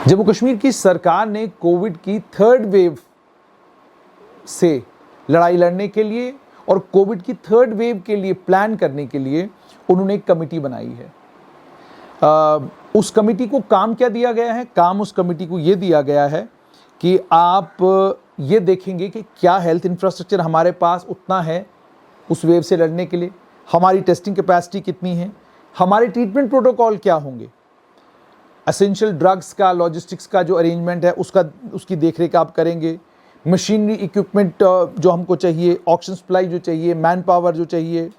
जम्मू कश्मीर की सरकार ने कोविड की थर्ड वेव से लड़ाई लड़ने के लिए और कोविड की थर्ड वेव के लिए प्लान करने के लिए उन्होंने एक कमेटी बनाई है। उस कमेटी को काम क्या दिया गया है? काम उस कमेटी को ये दिया गया है कि आप ये देखेंगे कि क्या हेल्थ इंफ्रास्ट्रक्चर हमारे पास उतना है उस वेव से लड़ने के लिए, हमारी टेस्टिंग कैपेसिटी कितनी है, हमारे ट्रीटमेंट प्रोटोकॉल क्या होंगे, एसेंशियल ड्रग्स का, लॉजिस्टिक्स का जो अरेंजमेंट है उसकी देखरेख आप करेंगे, मशीनरी इक्विपमेंट जो हमको चाहिए, ऑक्सीजन सप्लाई जो चाहिए, मैन पावर जो चाहिए,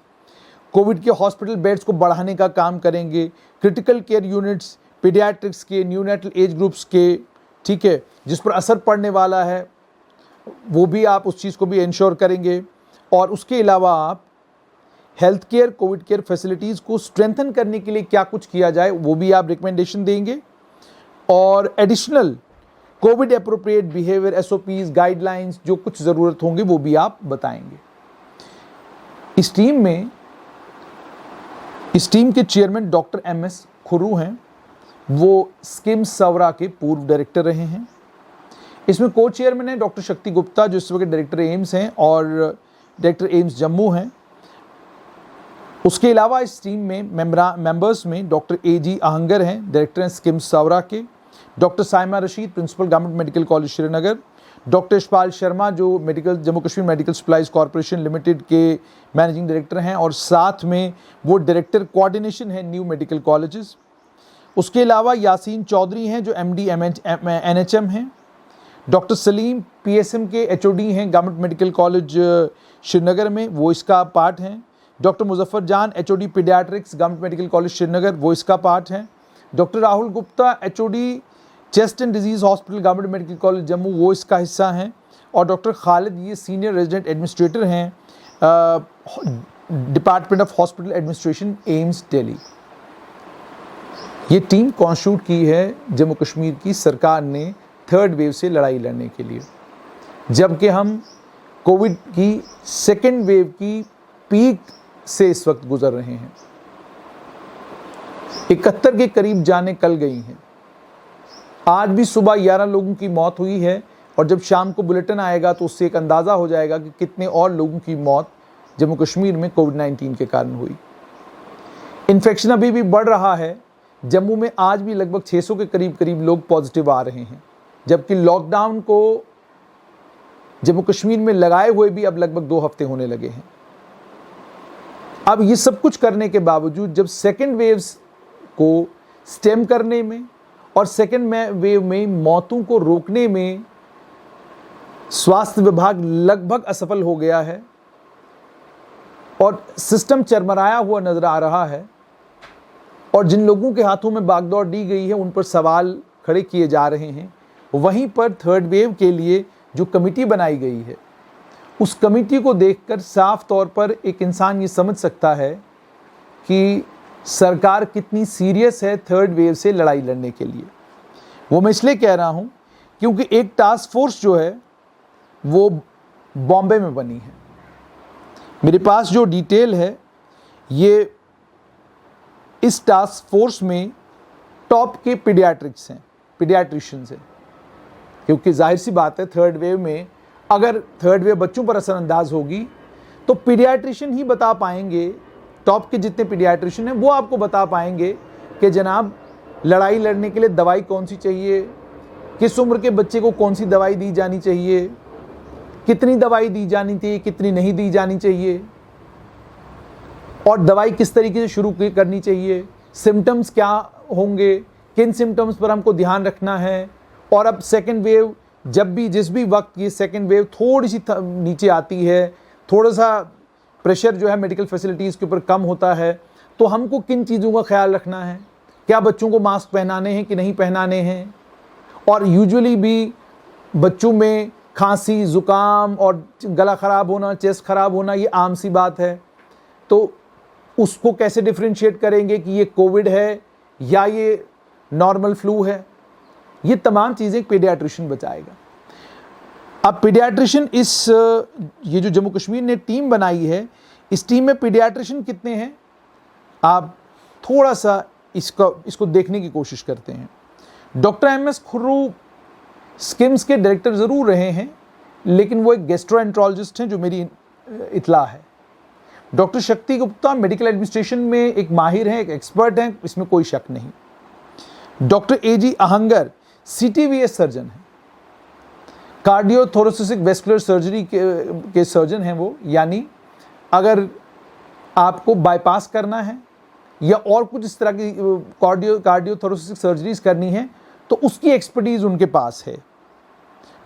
कोविड के हॉस्पिटल बेड्स को बढ़ाने का काम करेंगे, क्रिटिकल केयर यूनिट्स, पीडियाट्रिक्स के, न्यूनेटल एज ग्रुप्स के, ठीक है, जिस पर असर पड़ने वाला है वो भी आप उस चीज़ को भी इंश्योर करेंगे। और उसके अलावा आप health care, Covid care facilities को स्ट्रेंथन करने के लिए क्या कुछ किया जाए वो भी आप रिकमेंडेशन देंगे। और additional Covid appropriate behaviour, SOPs, guidelines जो कुछ ज़रूरत होंगे वो भी आप बताएंगे। इस टीम के चेयरमैन डॉक्टर MS खुरू हैं, वो स्किम्स सवरा के पूर्व डायरेक्टर रहे हैं। इसमें को चेयरमैन है डॉक्टर शक्ति गुप्ता जो इस वक्त डायरेक्टर एम्स हैं और डायरेक्टर एम्स जम्मू हैं। उसके अलावा इस टीम में मेंबर्स में डॉक्टर AG आहंगर हैं, डायरेक्टर हैं स्किम्स सवरा के, doctor Saima Rashid principal government medical college Srinagar, doctor Yashpal Sharma जो Jammu Kashmir medical supplies corporation limited के मैनेजिंग डायरेक्टर हैं और साथ में वो डायरेक्टर कोऑर्डिनेशन है न्यू मेडिकल कॉलेजेस। उसके अलावा यासीन चौधरी हैं जो MD NHM हैं, डॉक्टर सलीम PSM के HOD हैं गवर्नमेंट मेडिकल कॉलेज श्रीनगर में, वो इसका पार्ट हैं, doctor Muzaffar Jan HOD paediatrics government medical college Srinagar, वो इसका पार्ट हैं, doctor Rahul Gupta HOD chest and disease hospital government medical college Jammu, वो इसका हिस्सा हैं, और डॉक्टर खालिद ये सीनियर रेजिडेंट एडमिनिस्ट्रेटर हैं department of hospital administration AIIMS Delhi. ये टीम कॉन्स्टिट्यूट की है जम्मू कश्मीर की सरकार ने थर्ड वेव से लड़ाई लड़ने के लिए, जबकि हम कोविड की सेकेंड वेव की पीक से इस वक्त गुजर रहे हैं। 71 के करीब जानें कल गई हैं। आज भी सुबह 11 लोगों की मौत हुई है और जब शाम को बुलेटिन आएगा तो उससे एक अंदाज़ा हो जाएगा कि कितने और लोगों की मौत जम्मू कश्मीर में कोविड-19 के कारण हुई। इन्फेक्शन अभी भी बढ़ रहा है। जम्मू में आज भी लगभग 600 के करीब लोग पॉजिटिव आ रहे हैं, जबकि लॉकडाउन को जम्मू कश्मीर में लगाए हुए भी अब लगभग 2 हफ्ते होने लगे हैं। अब ये सब कुछ करने के बावजूद जब सेकेंड वेव्स को स्टेम करने में और सेकेंड वेव में मौतों को रोकने में स्वास्थ्य विभाग लगभग असफल हो गया है और सिस्टम चरमराया हुआ नजर आ रहा है और जिन लोगों के हाथों में बागडोर दी गई है उन पर सवाल खड़े किए जा रहे हैं, वहीं पर थर्ड वेव के लिए जो कमेटी बनाई गई है उस कमेटी को देखकर साफ तौर पर एक इंसान ये समझ सकता है कि सरकार कितनी सीरियस है थर्ड वेव से लड़ाई लड़ने के लिए। वो मैं इसलिए कह रहा हूँ क्योंकि एक टास्क फोर्स जो है वो बॉम्बे में बनी है। मेरे पास जो डिटेल है ये इस टास्क फोर्स में टॉप के पीडियाट्रिशियंस हैं, क्योंकि जाहिर सी बात है थर्ड वेव में अगर थर्ड वेव बच्चों पर असरअंदाज होगी तो पीडियाट्रिशियन ही बता पाएंगे, टॉप के जितने पीडियाट्रिशियन हैं वो आपको बता पाएंगे कि जनाब लड़ाई लड़ने के लिए दवाई कौन सी चाहिए, किस उम्र के बच्चे को कौन सी दवाई दी जानी चाहिए, कितनी दवाई दी जानी चाहिए, कितनी नहीं दी जानी चाहिए और दवाई किस तरीके से शुरू करनी चाहिए, सिम्टम्स क्या होंगे, किन सिम्टम्स पर हमको ध्यान रखना है। और अब सेकेंड वेव जब भी जिस भी वक्त ये सेकेंड वेव थोड़ी सी नीचे आती है, थोड़ा सा प्रेशर जो है मेडिकल फैसिलिटीज़ के ऊपर कम होता है, तो हमको किन चीज़ों का ख्याल रखना है, क्या बच्चों को मास्क पहनाने हैं कि नहीं पहनाने हैं। और यूजुअली भी बच्चों में खांसी, ज़ुकाम और गला ख़राब होना, चेस्ट ख़राब होना ये आम सी बात है, तो उसको कैसे डिफ्रेंशिएट करेंगे कि ये कोविड है या ये नॉर्मल फ्लू है। ये तमाम चीज़ें पीडियाट्रिशियन बताएगा। अब पीडियाट्रिशियन ये जो जम्मू कश्मीर ने टीम बनाई है, इस टीम में पीडियाट्रिशियन कितने हैं आप थोड़ा सा इसको देखने की कोशिश करते हैं। Doctor M S. खुर्रू स्किम्स के डायरेक्टर ज़रूर रहे हैं, लेकिन वो एक गैस्ट्रोएंट्रोलॉजिस्ट हैं जो मेरी इत्ला है। डॉक्टर शक्ति गुप्ता मेडिकल एडमिनिस्ट्रेशन में एक माहिर हैं, एक एक्सपर्ट हैं, इसमें कोई शक नहीं। Doctor AG. A hunger CTVS surgeon हैं, कार्डियोथोरेसिक वेस्कुलर सर्जरी के सर्जन हैं वो, यानी अगर आपको बाईपास करना है या और कुछ इस तरह की कार्डियोथोरेसिक सर्जरीज करनी है तो उसकी एक्सपर्टीज़ उनके पास है।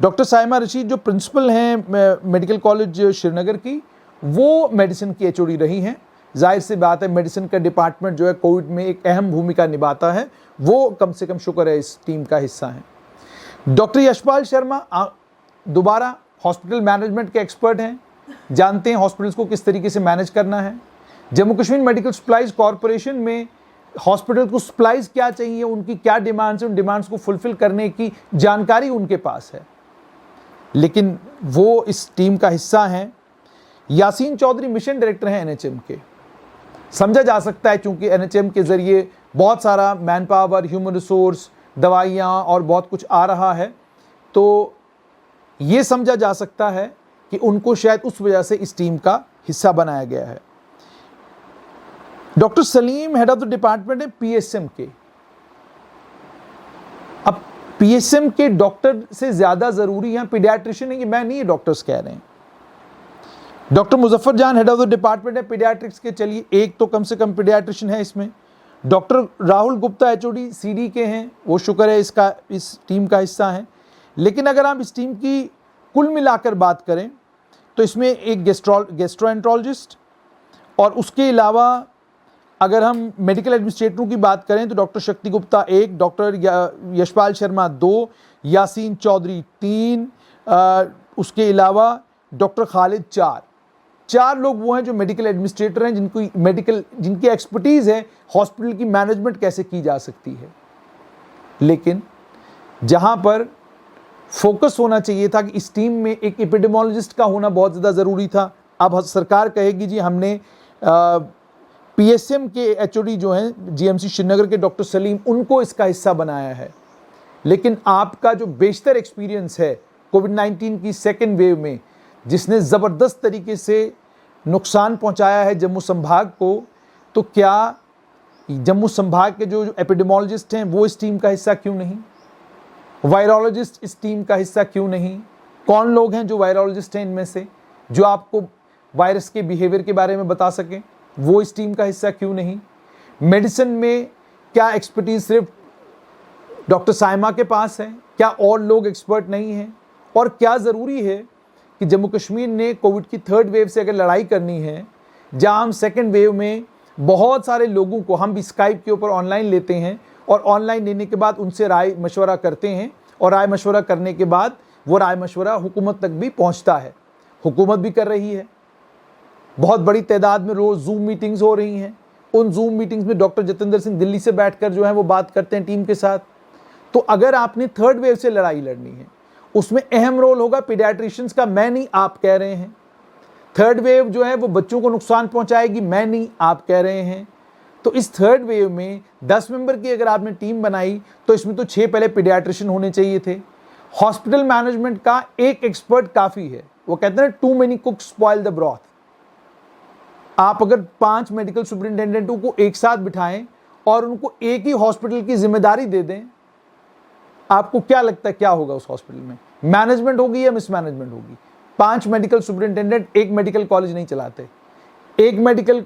डॉक्टर साइमा रशीद जो प्रिंसिपल हैं मेडिकल कॉलेज श्रीनगर की, वो मेडिसिन की HOD रही हैं। जाहिर सी बात है, मेडिसिन का डिपार्टमेंट जो है कोविड में एक अहम भूमिका निभाता है, वो कम से कम शुक्र है इस टीम का हिस्सा हैं। डॉक्टर यशपाल शर्मा दोबारा हॉस्पिटल मैनेजमेंट के एक्सपर्ट हैं, जानते हैं हॉस्पिटल्स को किस तरीके से मैनेज करना है। Jammu Kashmir medical supplies corporation में हॉस्पिटल को सप्लाईज क्या चाहिए, उनकी क्या डिमांड्स हैं, उन डिमांड्स को फुलफिल करने की जानकारी उनके पास है, लेकिन वो इस टीम का हिस्सा हैं। यासीन चौधरी मिशन डायरेक्टर हैं NHM के। समझा जा सकता है क्योंकि NHM के ज़रिए बहुत सारा मैन पावर, ह्यूमन रिसोर्स, दवाइयाँ और बहुत कुछ आ रहा है, तो ये समझा जा सकता है कि उनको शायद उस वजह से इस टीम का हिस्सा बनाया गया है। Doctor Salim head of the department है PSM के। अब PSM के डॉक्टर से ज़्यादा ज़रूरी यहाँ पीडियाट्रिशियन है, कि मैं नहीं, ये डॉक्टर्स कह रहे हैं। डॉक्टर मुजफ्फर जान हेड ऑफ द डिपार्टमेंट है पीडियाट्रिक्स के, चलिए एक तो कम से कम पीडियाट्रिशियन है इसमें। Doctor Rahul Gupta HOD CD के हैं, वो शुक्र है इस टीम का हिस्सा हैं। लेकिन अगर आप इस टीम की कुल मिलाकर बात करें तो इसमें एक गैस्ट्रोएंट्रोलॉजिस्ट, और उसके अलावा अगर हम मेडिकल एडमिनिस्ट्रेटरों की बात करें तो डॉक्टर शक्ति गुप्ता 1, डॉक्टर यशपाल शर्मा 2, यासीन चौधरी 3, उसके अलावा डॉक्टर खालिद 4 लोग वो हैं जो मेडिकल एडमिनिस्ट्रेटर हैं, जिनकी एक्सपर्टीज़ है हॉस्पिटल की मैनेजमेंट कैसे की जा सकती है। लेकिन जहाँ पर फोकस होना चाहिए था कि इस टीम में एक एपिडेमोलॉजिस्ट का होना बहुत ज़्यादा ज़रूरी था, अब सरकार कहेगी जी हमने PSM के HOD जो हैं GMC श्रीनगर के डॉक्टर सलीम, उनको इसका हिस्सा बनाया है। लेकिन आपका जो बेशतर एक्सपीरियंस है कोविड-19 की सेकेंड वेव में, जिसने ज़बरदस्त तरीके से नुकसान पहुंचाया है जम्मू संभाग को, तो क्या जम्मू संभाग के जो एपिडेमोलॉजिस्ट हैं वो इस टीम का हिस्सा क्यों नहीं? वायरोलॉजिस्ट इस टीम का हिस्सा क्यों नहीं? कौन लोग हैं जो वायरोलॉजिस्ट हैं इनमें से, जो आपको वायरस के बिहेवियर के बारे में बता सकें, वो इस टीम का हिस्सा क्यों नहीं? मेडिसिन में क्या एक्सपर्टीज सिर्फ डॉक्टर साइमा के पास है? क्या और लोग एक्सपर्ट नहीं हैं? और क्या ज़रूरी है कि जम्मू कश्मीर ने कोविड की 3rd वेव से अगर लड़ाई करनी है, जहां हम 2nd वेव में बहुत सारे लोगों को हम भी स्काइप के ऊपर ऑनलाइन लेते हैं और ऑनलाइन लेने के बाद उनसे राय मशवरा करते हैं, और राय मशवरा करने के बाद वो राय मशवरा हुकूमत तक भी पहुंचता है, हुकूमत भी कर रही है। बहुत बड़ी तादाद में रोज़ जूम मीटिंग्स हो रही हैं, उन जूम मीटिंग्स में डॉक्टर जितेंद्र सिंह दिल्ली से बैठकर जो है वो बात करते हैं टीम के साथ। तो अगर आपने 3rd वेव से लड़ाई लड़नी है, उसमें अहम रोल होगा पीडियाट्रिशियंस का, मैं नहीं आप कह रहे हैं। 3rd वेव जो है वो बच्चों को नुकसान पहुंचाएगी, मैं नहीं आप कह रहे हैं। तो इस 3rd वेव में 10 मेंबर की अगर आपने टीम बनाई तो इसमें तो 6 पहले पीडियाट्रिशियन होने चाहिए थे। हॉस्पिटल मैनेजमेंट का एक एक्सपर्ट काफ़ी है, वो कहते हैं too many cooks spoil the broth. आप अगर 5 मेडिकल सुपरिटेंडेंटों को एक साथ बिठाएं और उनको एक ही हॉस्पिटल की जिम्मेदारी दे दें, आपको क्या लगता है क्या होगा उस हॉस्पिटल में? मैनेजमेंट होगी या मिसमैनेजमेंट होगी? 5 मेडिकल सुपरिटेंडेंट एक मेडिकल कॉलेज नहीं चलाते। एक मेडिकल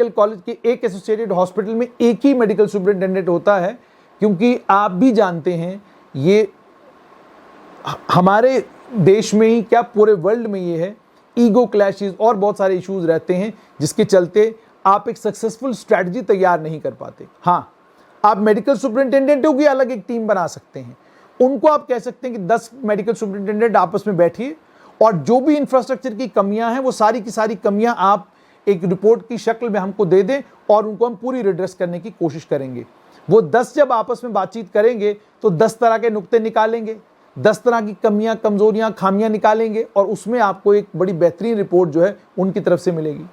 कॉलेज के एक एसोसिएटेड हॉस्पिटल में एक ही मेडिकल सुपरिटेंडेंट होता है, क्योंकि आप भी जानते हैं ये हमारे देश में ही क्या पूरे वर्ल्ड में ये है, ईगो क्लैशेस और बहुत सारे इश्यूज रहते हैं, जिसके चलते आप एक सक्सेसफुल स्ट्रैटेजी तैयार नहीं कर पाते। हाँ, आप मेडिकल सुपरिटेंडेंटों की अलग एक टीम बना सकते हैं, उनको आप कह सकते हैं कि 10 मेडिकल सुपरिटेंडेंट आपस में बैठिए और जो भी इंफ्रास्ट्रक्चर की कमियां हैं वो सारी की सारी कमियां आप एक रिपोर्ट की शक्ल में हमको दे दें और उनको हम पूरी रिड्रेस करने की कोशिश करेंगे। वो 10 जब आपस में बातचीत करेंगे तो 10 तरह के नुक्ते निकालेंगे, 10 तरह की कमियां, कमजोरियां, खामियां निकालेंगे और उसमें आपको एक बड़ी बेहतरीन रिपोर्ट जो है उनकी तरफ से मिलेगी।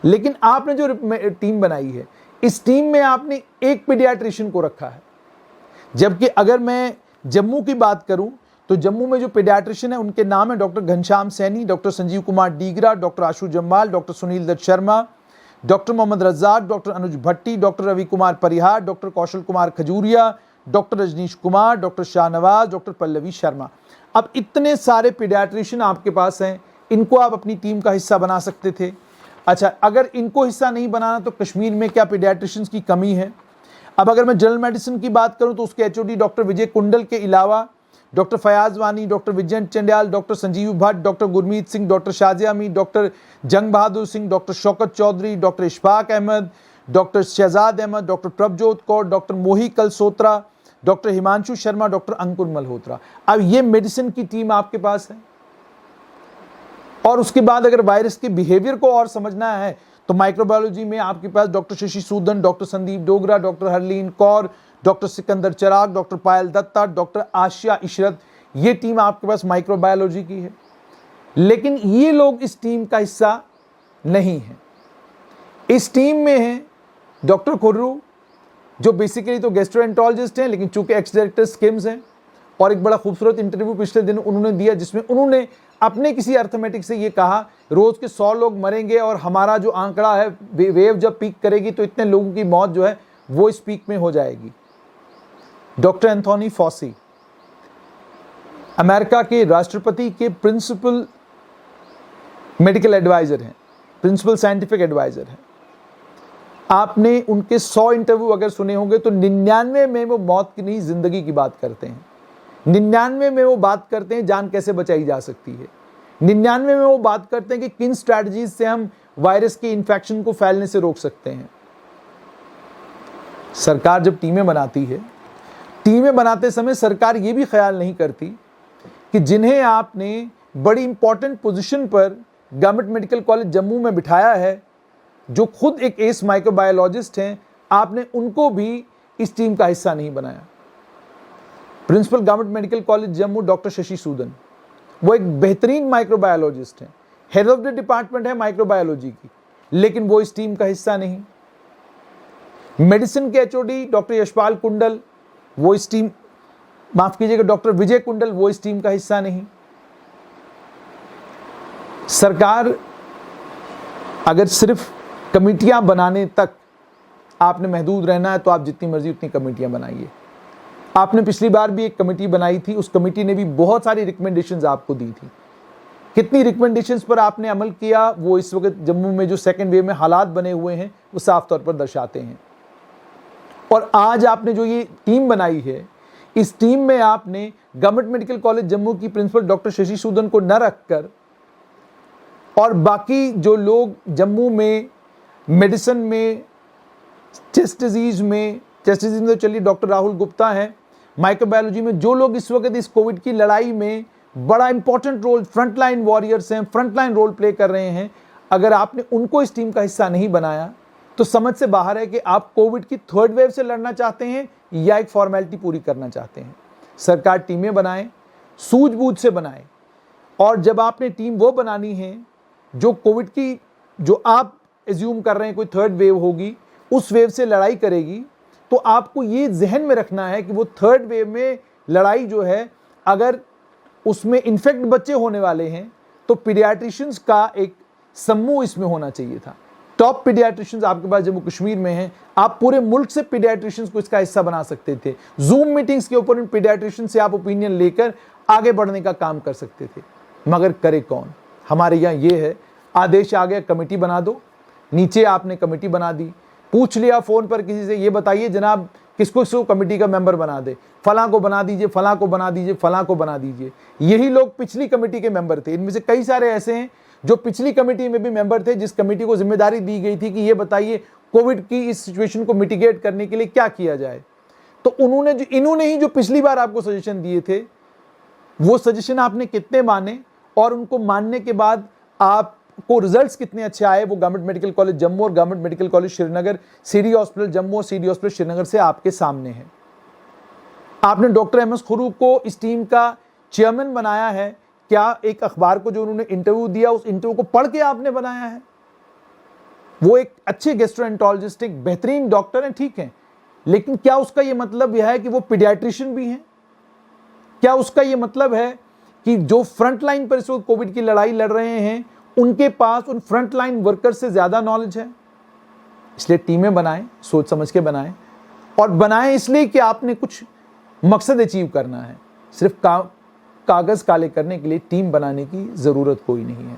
लेकिन आपने जो टीम बनाई है, इस टीम में आपने एक पीडियाट्रिशियन को रखा है, जबकि अगर मैं जम्मू की बात करूं तो जम्मू में जो पीडियाट्रिशियन है उनके नाम है doctor Ghanshyam Saini, doctor Sanjeev Kumar Digra, doctor Ashu Jamwal, doctor Sunil Dutt Sharma, doctor Mohammad Razzaq, doctor Anuj Bhatti, doctor Ravi Kumar Parihar, doctor Kaushal Kumar Khajuria, doctor Rajneesh Kumar, doctor Shahnawaz, doctor Pallavi Sharma. अब इतने सारे पीडियाट्रिशियन आपके पास हैं, इनको आप अपनी टीम का हिस्सा बना सकते थे। अच्छा, अगर इनको हिस्सा नहीं बनाना तो कश्मीर में क्या पीडियाट्रिशियंस की कमी है? अब अगर मैं जनरल मेडिसिन की बात करूं तो उसके एचओडी डॉक्टर विजय कुंडल के अलावा doctor Fayaz Wani, doctor Vijayant Chandiyal, doctor Sanjeev Bhat, doctor Gurmeet Singh, doctor Shazia Amin, doctor Jang Bahadur Singh, doctor Shaukat Chaudhary, doctor Ishfaq Ahmed, doctor Shahzad Ahmed, doctor Prabhjot Kaur, doctor Mohi Kalsotra, doctor Himanshu Sharma, doctor Ankur Malhotra. अब ये मेडिसिन की टीम आपके पास है। और उसके बाद अगर वायरस के बिहेवियर को और समझना है तो माइक्रोबायोलॉजी में आपके पास doctor Shashi Sudan, doctor Sandeep Dogra, doctor Harleen Kaur, doctor Sikander Charag, doctor Payal Dutta, doctor Asiya Ishrat, ये टीम आपके पास माइक्रोबायोलॉजी की है। लेकिन ये लोग इस टीम का हिस्सा नहीं है। इस टीम में है डॉक्टर खुर्रू, जो बेसिकली तो गैस्ट्रोएंटरोलॉजिस्ट हैं, लेकिन चूंकि एक्स डायरेक्टर स्किम्स हैं। और एक बड़ा खूबसूरत इंटरव्यू पिछले दिन उन्होंने दिया जिसमें उन्होंने अपने किसी अर्थमेटिक से ये कहा, रोज के 100 लोग मरेंगे और हमारा जो आंकड़ा है, वेव जब पीक करेगी तो इतने लोगों की मौत जो है वो इस पीक में हो जाएगी। डॉक्टर एंथोनी फॉसी अमेरिका के राष्ट्रपति के प्रिंसिपल मेडिकल एडवाइजर हैं, प्रिंसिपल साइंटिफिक एडवाइजर हैं। आपने उनके 100 इंटरव्यू अगर सुने होंगे तो 99 में वो मौत की नहीं, जिंदगी की बात करते हैं। 99 में वो बात करते हैं जान कैसे बचाई जा सकती है। 99 में वो बात करते हैं कि किन स्ट्रैटेजीज से हम वायरस के इन्फेक्शन को फैलने से रोक सकते हैं। सरकार जब टीमें बनाती है, टीमें बनाते समय सरकार ये भी ख्याल नहीं करती कि जिन्हें आपने बड़ी इंपॉर्टेंट पोजीशन पर गवर्नमेंट मेडिकल कॉलेज जम्मू में बिठाया है, जो खुद एक एस माइक्रोबायोलॉजिस्ट हैं, आपने उनको भी इस टीम का हिस्सा नहीं बनाया। Principal government medical college Jammu doctor Shashi Sudan, वो एक बेहतरीन माइक्रोबायोलॉजिस्ट हैं, हेड ऑफ द डिपार्टमेंट है माइक्रोबायोलॉजी की, लेकिन वो इस टीम का हिस्सा नहीं। मेडिसिन के एचओडी डॉक्टर यशपाल कुंडल, वो इस टीम, माफ कीजिएगा, डॉक्टर विजय कुंडल, वो इस टीम का हिस्सा नहीं। सरकार अगर सिर्फ कमिटियां बनाने तक आपने महदूद रहना है तो आप जितनी मर्जी उतनी कमिटियां बनाइए। आपने पिछली बार भी एक कमेटी बनाई थी, उस कमेटी ने भी बहुत सारी रिकमेंडेशंस आपको दी थी। कितनी रिकमेंडेशंस पर आपने अमल किया वो इस वक्त जम्मू में जो सेकेंड वेव में हालात बने हुए हैं वो साफ तौर पर दर्शाते हैं। और आज आपने जो ये टीम बनाई है, इस टीम में आपने गवर्नमेंट मेडिकल कॉलेज जम्मू की प्रिंसिपल डॉक्टर शशि सूदन को न रखकर और बाकी जो लोग जम्मू में मेडिसिन में, चेस्ट डिजीज में तो चलिए डॉक्टर राहुल गुप्ता हैं, माइक्रोबायोलॉजी में जो लोग इस वक्त इस कोविड की लड़ाई में बड़ा इंपॉर्टेंट रोल, फ्रंटलाइन वॉरियर्स हैं, फ्रंटलाइन रोल प्ले कर रहे हैं, अगर आपने उनको इस टीम का हिस्सा नहीं बनाया तो समझ से बाहर है कि आप कोविड की थर्ड वेव से लड़ना चाहते हैं या एक फॉर्मेलिटी पूरी करना चाहते हैं। सरकार टीमें बनाए, सूझबूझ से बनाए, और जब आपने टीम वो बनानी है जो कोविड की, जो आप एज्यूम कर रहे हैं कोई थर्ड वेव होगी, उस वेव से लड़ाई करेगी, तो आपको ये जहन में रखना है कि वो थर्ड वेव में लड़ाई जो है, अगर उसमें इन्फेक्ट बच्चे होने वाले हैं तो पीडियाट्रिशियंस का एक समूह इसमें होना चाहिए था। टॉप पीडियाट्रिशियंस आपके पास जम्मू कश्मीर में हैं, आप पूरे मुल्क से पीडियाट्रिशियंस को इसका हिस्सा बना सकते थे। जूम मीटिंग्स के ऊपर इन पीडियाट्रिशियंस से आप ओपिनियन लेकर आगे बढ़ने का काम कर सकते थे, मगर करे कौन? हमारे यहाँ ये है, आदेश आ गया कमेटी बना दो, नीचे आपने कमेटी बना दी, पूछ लिया फोन पर किसी से, ये बताइए जनाब किसको किसको कमेटी का मेंबर बना दे, फलां को बना दीजिए, फलां को बना दीजिए, फलां को बना दीजिए। यही लोग पिछली कमेटी के मेंबर थे। इनमें से कई सारे ऐसे हैं जो पिछली कमेटी में भी मेंबर थे, जिस कमेटी को जिम्मेदारी दी गई थी कि ये बताइए कोविड की इस सिचुएशन को मिटिगेट करने के लिए क्या किया जाए। तो इन्होंने ही जो पिछली बार आपको सजेशन दिए थे, वो सजेशन आपने कितने माने और उनको मानने के बाद आपको रिजल्ट्स कितने अच्छे आए, वो गवर्नमेंट मेडिकल कॉलेज जम्मू और government medical college Srinagar, city hospital Jammu और सिटी हॉस्पिटल श्रीनगर से आपके सामने है। आपने डॉक्टर एम एस खुरू को इस टीम का चेयरमैन बनाया है। क्या एक अखबार को जो उन्होंने इंटरव्यू दिया, उस इंटरव्यू को पढ़ के आपने बनाया है? वो एक अच्छे गैस्ट्रोएंटरोलॉजिस्ट, एक बेहतरीन डॉक्टर हैं, ठीक है, लेकिन क्या उसका ये मतलब यह है कि वो पीडियाट्रिशियन भी हैं? क्या उसका ये मतलब है कि जो फ्रंट लाइन पर इस वक्त कोविड की लड़ाई लड़ रहे हैं उनके पास उन फ्रंट लाइन वर्कर से ज्यादा नॉलेज है? इसलिए टीमें बनाएं, सोच समझ के बनाएं, और बनाएं इसलिए कि आपने कुछ मकसद अचीव करना है। सिर्फ कागज काले करने के लिए टीम बनाने की जरूरत कोई नहीं है।